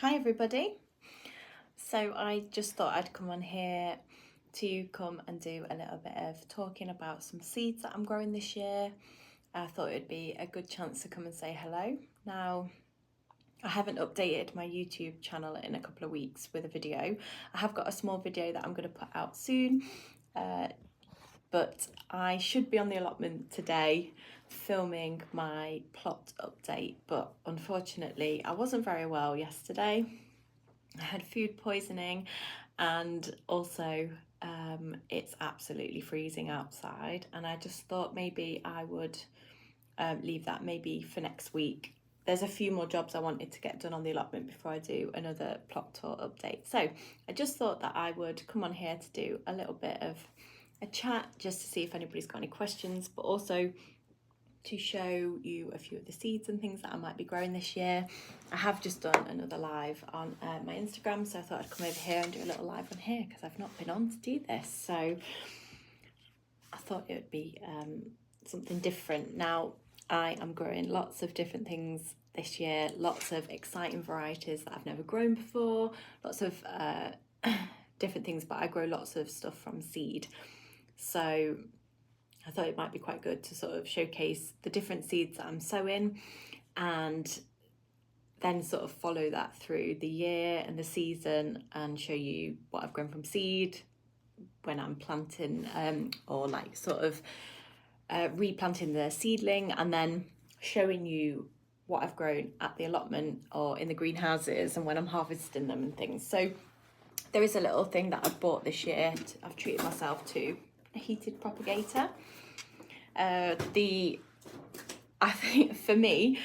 Hi everybody. So I just thought I'd come on here to come and do a little bit of talking about some seeds that I'm growing this year. I thought it'd be a good chance to come and say hello. Now, I haven't updated my YouTube channel in a couple of weeks with a video. I have got a small video that I'm going to put out soon, but I should be on the allotment today filming my plot update, but unfortunately I wasn't very well yesterday. I had food poisoning, and also it's absolutely freezing outside, and I just thought maybe I would leave that maybe for next week. There's a few more jobs I wanted to get done on the allotment before I do another plot tour update. So I just thought that I would come on here to do a little bit of a chat just to see if anybody's got any questions, but also to show you a few of the seeds and things that I might be growing this year. I have just done another live on my Instagram, so I thought I'd come over here and do a little live on here because I've not been on to do this. So I thought it would be something different. Now, I am growing lots of different things this year, lots of exciting varieties that I've never grown before, lots of different things, but I grow lots of stuff from seed. So I thought it might be quite good to sort of showcase the different seeds that I'm sowing and then sort of follow that through the year and the season and show you what I've grown from seed when I'm planting or like sort of replanting the seedling, and then showing you what I've grown at the allotment or in the greenhouses and when I'm harvesting them and things. So there is a little thing that I've bought this year. I've treated myself to a heated propagator. I think for me,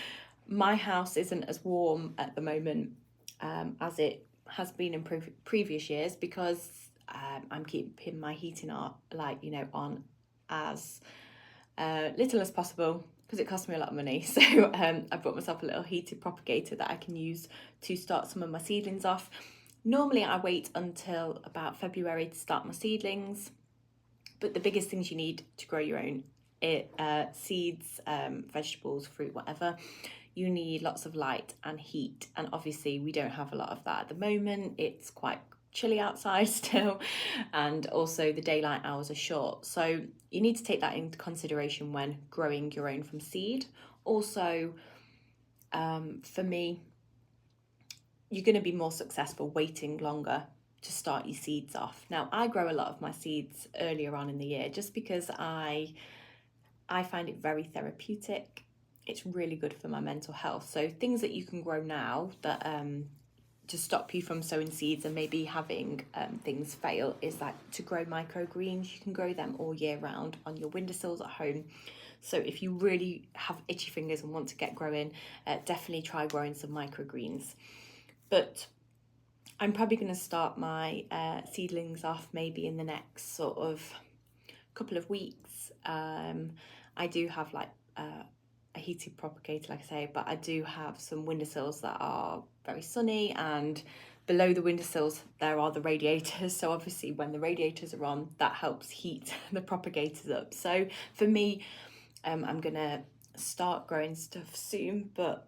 my house isn't as warm at the moment as it has been in previous years because I'm keeping my heating on as little as possible because it costs me a lot of money. So I bought myself a little heated propagator that I can use to start some of my seedlings off. Normally I wait until about February to start my seedlings, but the biggest things you need to grow your own seeds, vegetables, fruit, whatever, you need lots of light and heat, and obviously we don't have a lot of that at the moment. It's quite chilly outside still, and also the daylight hours are short, so you need to take that into consideration when growing your own from seed. Also, for me, you're going to be more successful waiting longer to start your seeds off. Now, I grow a lot of my seeds earlier on in the year just because I find it very therapeutic. It's really good for my mental health. So things that you can grow now that to stop you from sowing seeds and maybe having things fail is like to grow microgreens. You can grow them all year round on your windowsills at home. So if you really have itchy fingers and want to get growing, definitely try growing some microgreens. But I'm probably going to start my seedlings off maybe in the next sort of couple of weeks. I do have like a heated propagator, like I say, but I do have some windowsills that are very sunny, and below the windowsills there are the radiators. So obviously when the radiators are on, that helps heat the propagators up. So for me, I'm gonna start growing stuff soon, but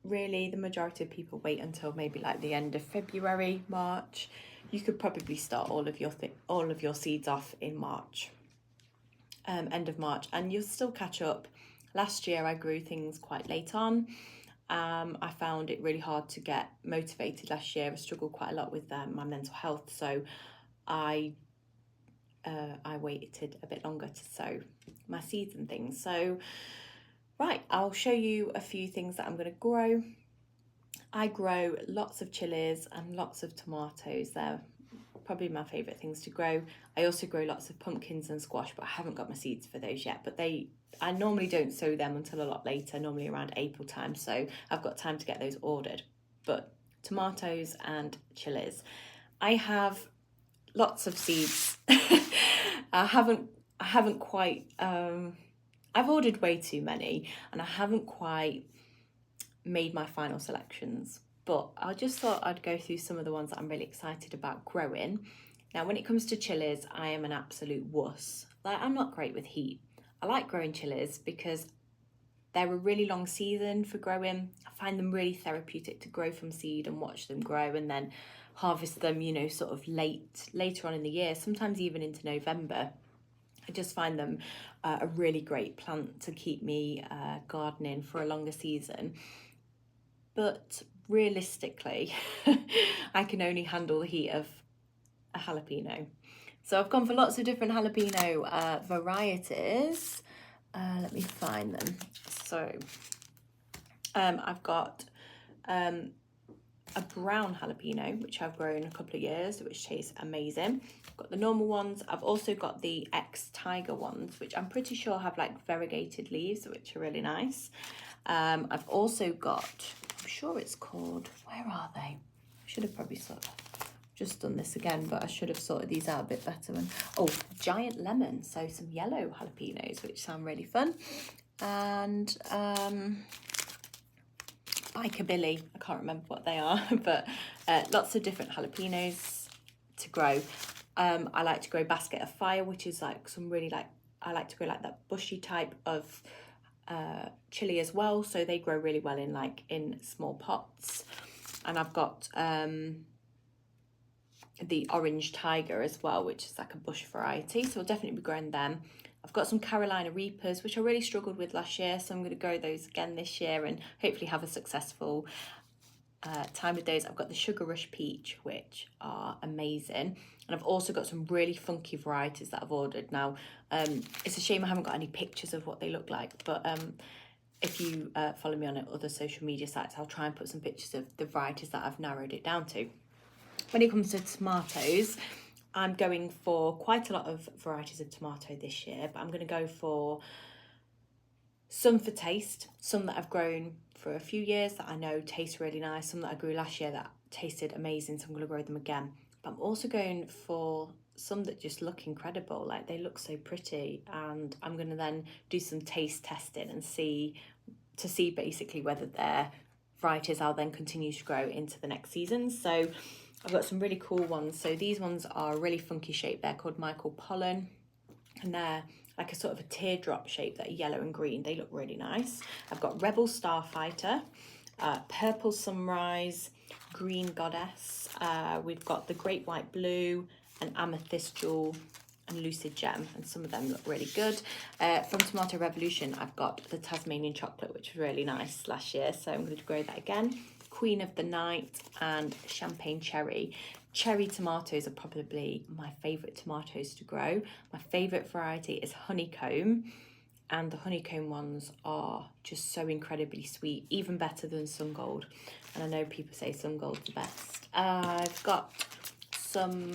really the majority of people wait until maybe like the end of February, March. You could probably start all of your seeds off in March, end of March, and you'll still catch up. Last year I grew things quite late on. I found it really hard to get motivated last year. I struggled quite a lot with my mental health, so I waited a bit longer to sow my seeds and things. So right, I'll show you a few things that I'm going to grow. I grow lots of chilies and lots of tomatoes. They're probably my favourite things to grow. I also grow lots of pumpkins and squash, but I haven't got my seeds for those yet. But I normally don't sow them until a lot later, normally around April time, so I've got time to get those ordered. But tomatoes and chilies. I have lots of seeds. I haven't quite I've ordered way too many, and I haven't quite made my final selections, but I just thought I'd go through some of the ones that I'm really excited about growing. Now, when it comes to chilies, I am an absolute wuss. Like, I'm not great with heat. I like growing chilies because They're a really long season for growing. I find them really therapeutic to grow from seed and watch them grow, and then harvest them, you know, sort of later on in the year, sometimes even into November. I just find them a really great plant to keep me gardening for a longer season. But realistically, I can only handle the heat of a jalapeno. So I've gone for lots of different jalapeno varieties. Let me find them. So I've got a brown jalapeno, which I've grown a couple of years, which tastes amazing. I've got the normal ones. I've also got the ex-tiger ones, which I'm pretty sure have like variegated leaves, which are really nice. I've also got, I'm sure it's called, where are they? I should have probably sort of just done this again, but I should have sorted these out a bit better. Oh, giant lemon, so some yellow jalapenos, which sound really fun. And Biker Billy, I can't remember what they are, but lots of different jalapenos to grow. I like to grow Basket of Fire, which is like some really I like to grow like that bushy type of chili as well. So they grow really well in small pots. And I've got the Orange Tiger as well, which is like a bush variety. So I'll definitely be growing them. I've got some Carolina Reapers, which I really struggled with last year, so I'm going to grow those again this year and hopefully have a successful time with those. I've got the Sugar Rush Peach, which are amazing. And I've also got some really funky varieties that I've ordered. Now, it's a shame I haven't got any pictures of what they look like, but if you follow me on other social media sites, I'll try and put some pictures of the varieties that I've narrowed it down to. When it comes to tomatoes, I'm going for quite a lot of varieties of tomato this year, but I'm going to go for some for taste, some that I've grown for a few years that I know taste really nice, some that I grew last year that tasted amazing, so I'm going to grow them again. But I'm also going for some that just look incredible, like they look so pretty, and I'm going to then do some taste testing and see basically whether they're varieties I'll then continue to grow into the next season. So I've got some really cool ones. So these ones are really funky shape. They're called Michael Pollan, and they're like a sort of a teardrop shape that are yellow and green. They look really nice. I've got Rebel Starfighter, Purple Sunrise, Green Goddess. We've got the Great White Blue, and Amethyst Jewel, and Lucid Gem, and some of them look really good. From Tomato Revolution, I've got the Tasmanian Chocolate, which was really nice last year, so I'm going to grow that again. Queen of the Night and Champagne Cherry. Cherry tomatoes are probably my favourite tomatoes to grow. My favourite variety is Honeycomb, and the Honeycomb ones are just so incredibly sweet, even better than Sun Gold. And I know people say Sun Gold's the best. I've got some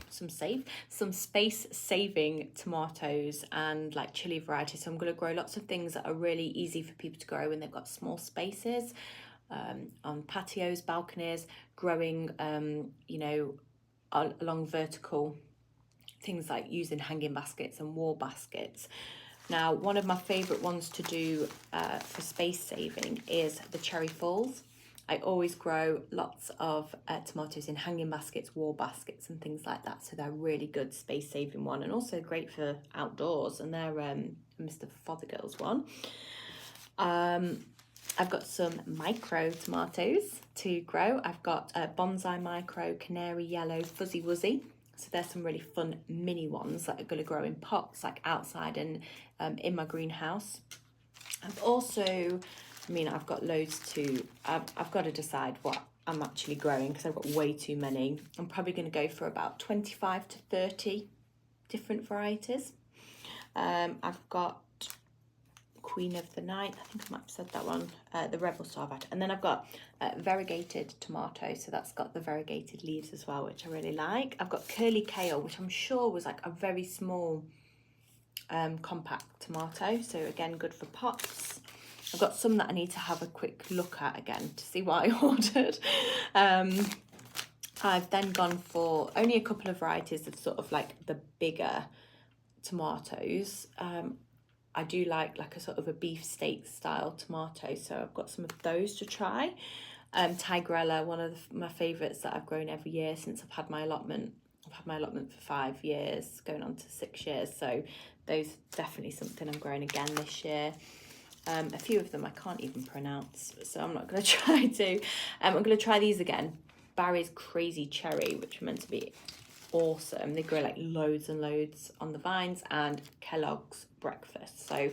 space-saving tomatoes and like chili varieties. So I'm going to grow lots of things that are really easy for people to grow, and they've got small spaces. On patios, balconies, growing, you know, along vertical things like using hanging baskets and wall baskets. Now, one of my favourite ones to do for space saving is the Cherry Falls. I always grow lots of tomatoes in hanging baskets, wall baskets and things like that. So they're really good space saving one, and also great for outdoors. And they're Mr. Fothergill's one. I've got some micro tomatoes to grow. I've got Bonsai Micro, Canary Yellow, Fuzzy Wuzzy. So there's some really fun mini ones that are going to grow in pots, like outside and in my greenhouse. I've also, I mean, I've got loads I've got to decide what I'm actually growing because I've got way too many. I'm probably going to go for about 25 to 30 different varieties. I've got Queen of the Night, I think I might have said that one, the Rebel Starfighter. And then I've got variegated tomato, so that's got the variegated leaves as well, which I really like. I've got Curly Kale, which I'm sure was like a very small compact tomato, so again, good for pots. I've got some that I need to have a quick look at again to see what I ordered. I've then gone for only a couple of varieties of sort of like the bigger tomatoes. I do like a sort of a beefsteak style tomato, so I've got some of those to try. Tigerella, one of my favourites that I've grown every year since I've had my allotment. I've had my allotment for 5 years, going on to 6 years, so those definitely something I'm growing again this year. A few of them I can't even pronounce, so I'm not going to try to. I'm going to try these again. Barry's Crazy Cherry, which are meant to be awesome. They grow like loads and loads on the vines, and Kellogg's Breakfast. So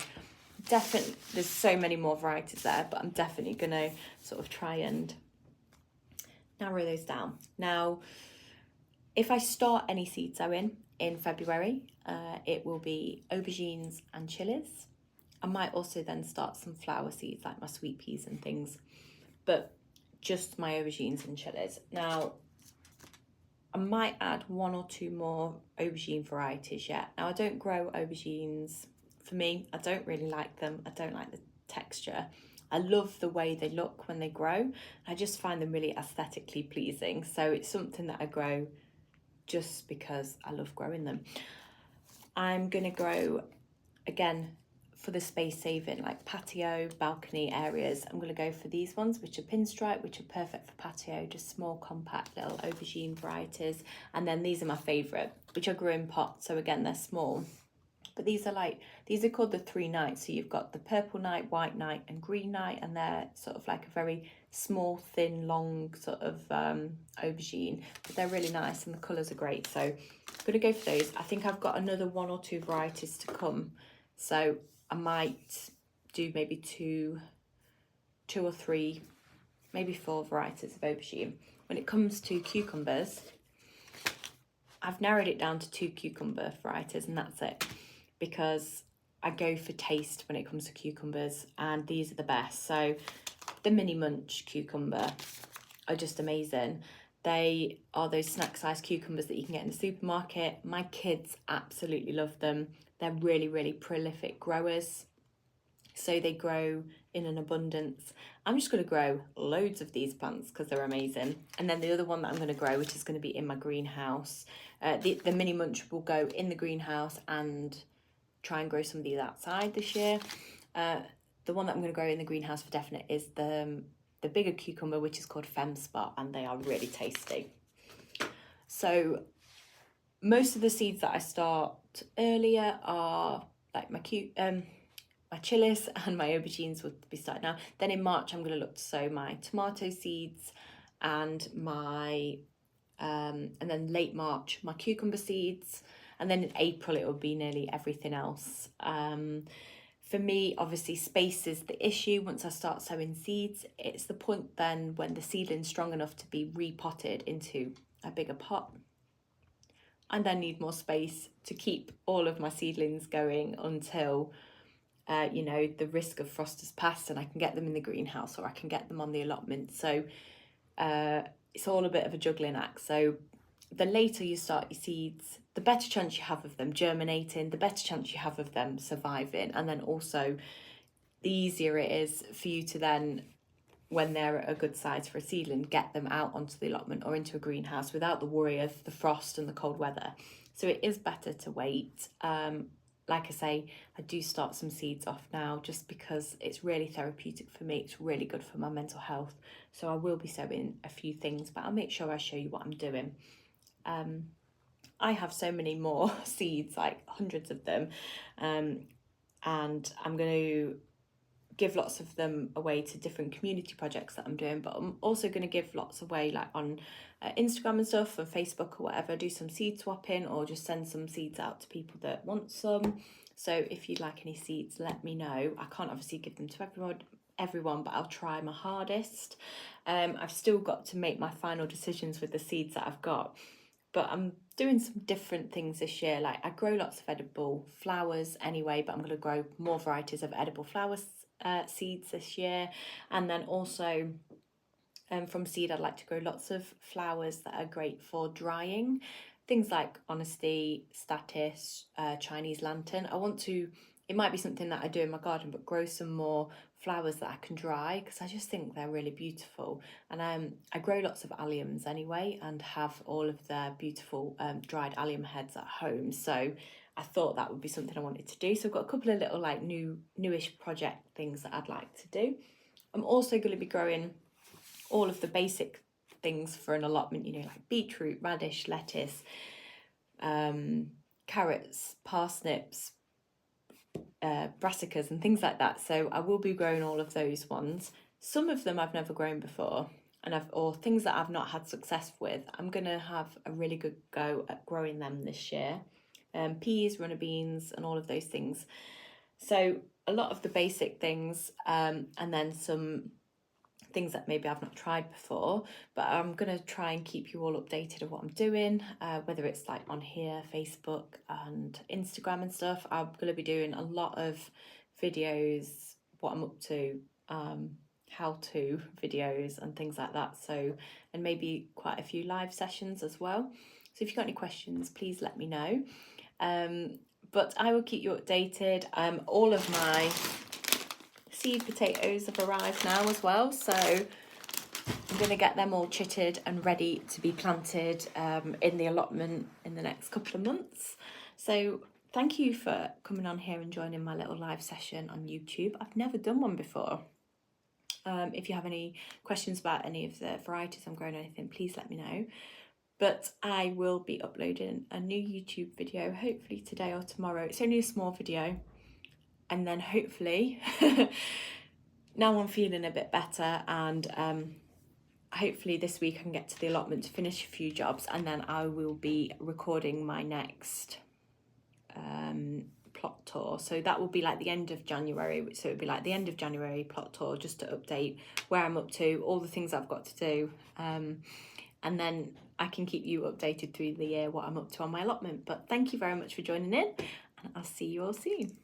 definitely, there's so many more varieties there, but I'm definitely going to sort of try and narrow those down. Now, if I start any seed sowing in February, it will be aubergines and chilies. I might also then start some flower seeds like my sweet peas and things, but just my aubergines and chilies. Now, I might add 1 or 2 more aubergine varieties yet. Now, I don't grow aubergines. For me, I don't really like them. I don't like the texture. I love the way they look when they grow. I just find them really aesthetically pleasing. So it's something that I grow just because I love growing them. I'm going to grow, again, for the space saving, like patio, balcony areas, I'm going to go for these ones, which are pinstripe, which are perfect for patio, just small, compact little aubergine varieties. And then these are my favourite, which I grew in pots. So again, they're small. But these are called the 3 nights. So you've got the purple night, white night and green night, and they're sort of like a very small, thin, long sort of aubergine. But they're really nice and the colours are great. So I'm going to go for those. I think I've got another 1 or 2 varieties to come. So I might do maybe two or 3, maybe 4 varieties of aubergine. When it comes to cucumbers, I've narrowed it down to 2 cucumber varieties, and that's it, because I go for taste when it comes to cucumbers, and these are the best. So the mini munch cucumber are just amazing. They are those snack size cucumbers that you can get in the supermarket. My kids absolutely love them. They're really, really prolific growers. So they grow in an abundance. I'm just going to grow loads of these plants because they're amazing. And then the other one that I'm going to grow, which is going to be in my greenhouse, the mini munch will go in the greenhouse, and try and grow some of these outside this year. The one that I'm going to grow in the greenhouse for definite is the bigger cucumber, which is called Fem Spot, and they are really tasty. So most of the seeds that I start earlier are like my chilies and my aubergines would be starting now. Then in March, I'm going to look to sow my tomato seeds and and then late March, my cucumber seeds. And then in April, it will be nearly everything else. For me, obviously, space is the issue. Once I start sowing seeds, it's the point then when the seedling's strong enough to be repotted into a bigger pot. I then need more space to keep all of my seedlings going until the risk of frost has passed and I can get them in the greenhouse or I can get them on the allotment. So it's all a bit of a juggling act. So the later you start your seeds, the better chance you have of them germinating, the better chance you have of them surviving. And then also the easier it is for you to then, when they're at a good size for a seedling, get them out onto the allotment or into a greenhouse without the worry of the frost and the cold weather. So it is better to wait. Like I say, I do start some seeds off now just because it's really therapeutic for me. It's really good for my mental health. So I will be sowing a few things, but I'll make sure I show you what I'm doing. I have so many more seeds, like hundreds of them, and I'm going to give lots of them away to different community projects that I'm doing, but I'm also going to give lots away like on Instagram and stuff, and Facebook or whatever, do some seed swapping or just send some seeds out to people that want some. So if you'd like any seeds, let me know. I can't obviously give them to everyone, but I'll try my hardest. I've still got to make my final decisions with the seeds that I've got, but I'm doing some different things this year. Like I grow lots of edible flowers anyway, but I'm going to grow more varieties of edible flowers seeds this year. And then also from seed, I'd like to grow lots of flowers that are great for drying. Things like honesty, statice, Chinese lantern. It might be something that I do in my garden, but grow some more flowers that I can dry because I just think they're really beautiful. And I grow lots of alliums anyway and have all of their beautiful dried allium heads at home. So I thought that would be something I wanted to do. So I've got a couple of little like newish project things that I'd like to do. I'm also going to be growing all of the basic things for an allotment, like beetroot, radish, lettuce, carrots, parsnips, brassicas and things like that. So I will be growing all of those ones. Some of them I've never grown before, or things that I've not had success with. I'm gonna have a really good go at growing them this year. Peas, runner beans, and all of those things. So a lot of the basic things, and then some things that maybe I've not tried before, but I'm going to try and keep you all updated of what I'm doing, whether it's like on here, Facebook and Instagram and stuff. I'm going to be doing a lot of videos, what I'm up to, how-to videos and things like that. So, and maybe quite a few live sessions as well. So if you've got any questions, please let me know. But I will keep you updated. All of my seed potatoes have arrived now as well, so I'm going to get them all chitted and ready to be planted in the allotment in the next couple of months. So thank you for coming on here and joining my little live session on YouTube. I've never done one before. If you have any questions about any of the varieties I'm growing or anything, please let me know. But I will be uploading a new YouTube video hopefully today or tomorrow. It's only a small video, and then hopefully now I'm feeling a bit better, and hopefully this week I can get to the allotment to finish a few jobs, and then I will be recording my next plot tour. So that will be like the end of January. So it'll be like the end of January plot tour, just to update where I'm up to, all the things I've got to do, and then I can keep you updated through the year what I'm up to on my allotment. But thank you very much for joining in, and I'll see you all soon.